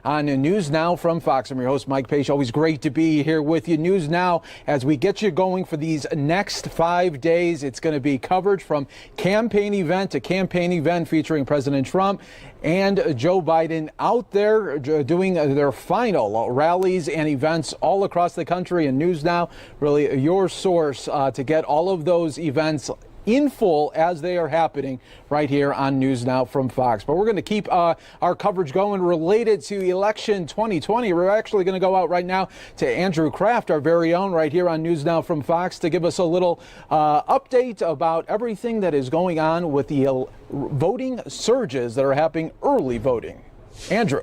on News Now from Fox. I'm your host, Mike Page. Always great to be here with you. News Now, as we get you going for these next 5 days, it's going to be coverage from campaign event to campaign event featuring President Trump and Joe Biden out there doing their final rallies and events all across the country. And News Now, really your source to get all of those events in full as they are happening right here on News Now from Fox. But we're going to keep our coverage going related to election 2020. We're actually going to go out right now to Andrew Kraft, our very own, right here on News Now from Fox, to give us a little update about everything that is going on with the voting surges that are happening, early voting. Andrew.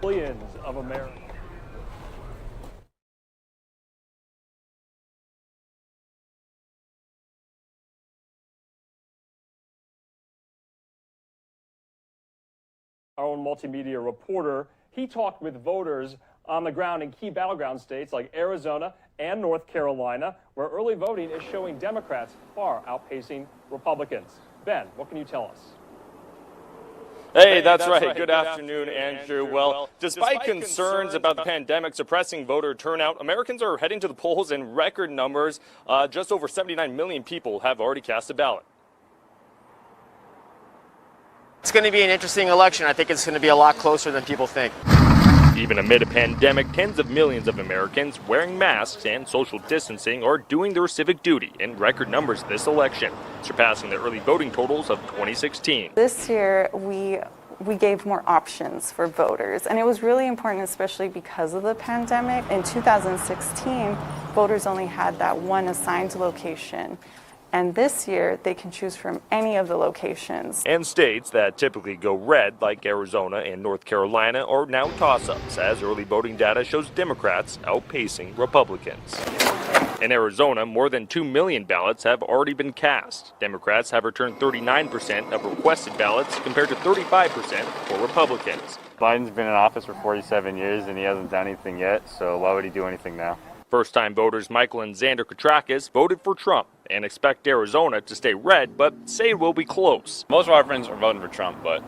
Millions of Americans. Our own multimedia reporter, he talked with voters on the ground in key battleground states like Arizona and North Carolina, where early voting is showing Democrats far outpacing Republicans. Ben, what can you tell us? Hey, that's right. Good afternoon, Andrew. Well, despite concerns about the pandemic suppressing voter turnout, Americans are heading to the polls in record numbers. Just over 79 million people have already cast a ballot. It's going to be an interesting election. I think it's going to be a lot closer than people think. Even amid a pandemic, tens of millions of Americans wearing masks and social distancing are doing their civic duty in record numbers this election, surpassing the early voting totals of 2016. This year, we gave more options for voters, and it was really important, especially because of the pandemic. In 2016, voters only had that one assigned location. And this year, they can choose from any of the locations. And states that typically go red, like Arizona and North Carolina, are now toss-ups, as early voting data shows Democrats outpacing Republicans. In Arizona, more than 2 million ballots have already been cast. Democrats have returned 39% of requested ballots compared to 35% for Republicans. Biden's been in office for 47 years and he hasn't done anything yet, so why would he do anything now? First-time voters Michael and Xander Katrakis voted for Trump and expect Arizona to stay red, but say it will be close. Most of our friends are voting for Trump, but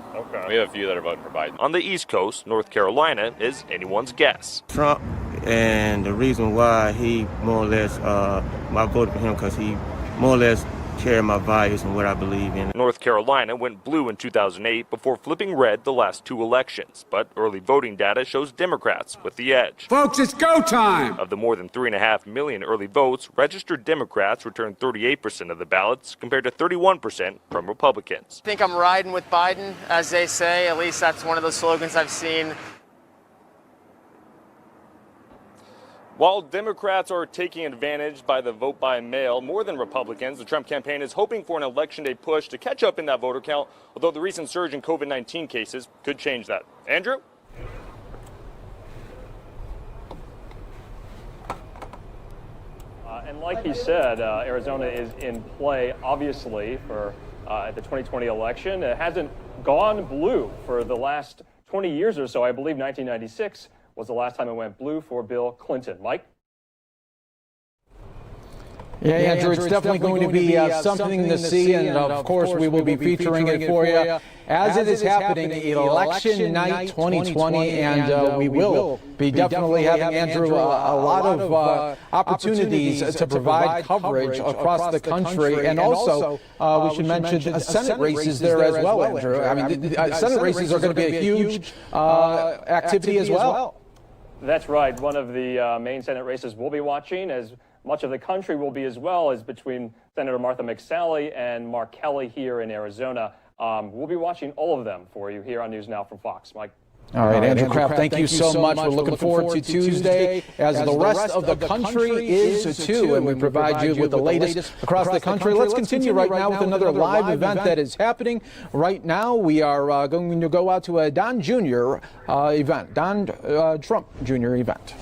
we have a few that are voting for Biden. On the East Coast, North Carolina is anyone's guess. Trump, and the reason why he more or less, I voted for him because he more or less share my values and what I believe in. North Carolina went blue in 2008 before flipping red the last two elections, but early voting data shows Democrats with the edge. Folks, it's go time! Of the more than 3.5 million early votes, registered Democrats returned 38% of the ballots compared to 31% from Republicans. I think I'm riding with Biden, as they say. At least that's one of the slogans I've seen. While Democrats are taking advantage by the vote by mail more than Republicans, the Trump campaign is hoping for an election day push to catch up in that voter count, although the recent surge in COVID-19 cases could change that. Andrew? And like he said, Arizona is in play, obviously, for the 2020 election. It hasn't gone blue for the last 20 years or so. I believe 1996 was the last time it went blue for Bill Clinton. Mike? Yeah, Andrew, it's definitely going to be something to see, and of course we will be featuring it for you as it is happening, Election Night 2020, and we will be definitely having, Andrew, a lot of opportunities to provide coverage across the country, and also we should mention Senate races there as well, Andrew. I mean, Senate races are going to be a huge activity as well. That's right. One of the main Senate races we'll be watching, as much of the country will be as well, is between Senator Martha McSally and Mark Kelly here in Arizona. We'll be watching all of them for you here on News Now from Fox. Mike? All right, Andrew Kraft, thank you so much. We're looking forward to Tuesday, as the rest of the country is too, and we provide you with the latest across the country. Let's continue right now with another live event that is happening right now. We are going to go out to a Don Jr. event, Don Trump Jr. event.